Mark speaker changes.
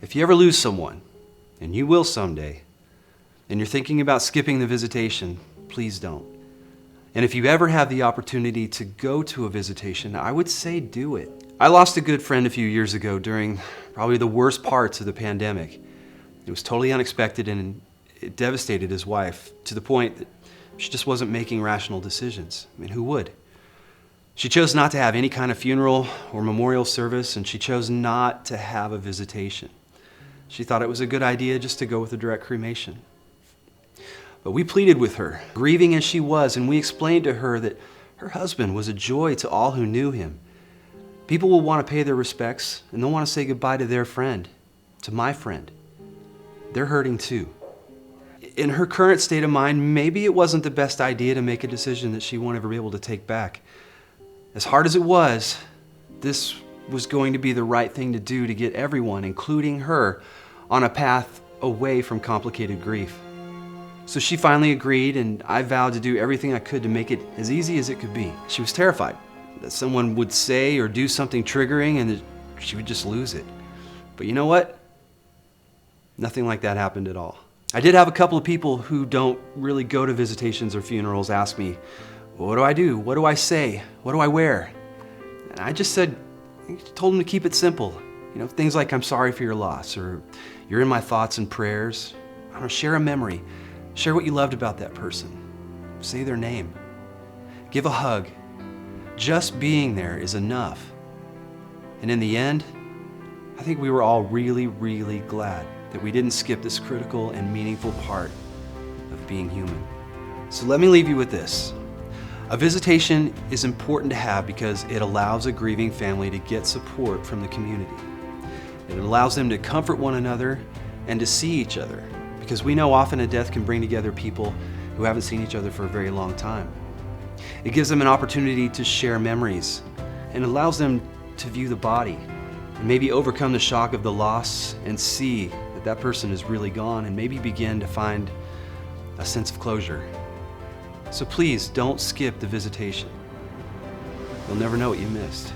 Speaker 1: If you ever lose someone, and you will someday, and you're thinking about skipping the visitation, please don't. And if you ever have the opportunity to go to a visitation, I would say do it. I lost a good friend a few years ago during probably the worst parts of the pandemic. It was totally unexpected and it devastated his wife to the point that she just wasn't making rational decisions. I mean, who would? She chose not to have any kind of funeral or memorial service, and she chose not to have a visitation. She thought it was a good idea just to go with a direct cremation. But we pleaded with her, grieving as she was, and we explained to her that her husband was a joy to all who knew him. People will want to pay their respects, and they'll want to say goodbye to their friend, to my friend. They're hurting too. In her current state of mind, maybe it wasn't the best idea to make a decision that she won't ever be able to take back. As hard as it was, this was going to be the right thing to do to get everyone, including her, on a path away from complicated grief. So she finally agreed, and I vowed to do everything I could to make it as easy as it could be. She was terrified that someone would say or do something triggering and that she would just lose it. But you know what? Nothing like that happened at all. I did have a couple of people who don't really go to visitations or funerals ask me, what do I do? What do I say? What do I wear? And I just told them to keep it simple. Things like I'm sorry for your loss, or you're in my thoughts and prayers. I don't know, share a memory. Share what you loved about that person. Say their name. Give a hug. Just being there is enough. And in the end, I think we were all really, really glad that we didn't skip this critical and meaningful part of being human. So let me leave you with this. A visitation is important to have because it allows a grieving family to get support from the community. It allows them to comfort one another and to see each other, because we know often a death can bring together people who haven't seen each other for a very long time. It gives them an opportunity to share memories and allows them to view the body and maybe overcome the shock of the loss and see that that person is really gone and maybe begin to find a sense of closure. So please don't skip the visitation. You'll never know what you missed.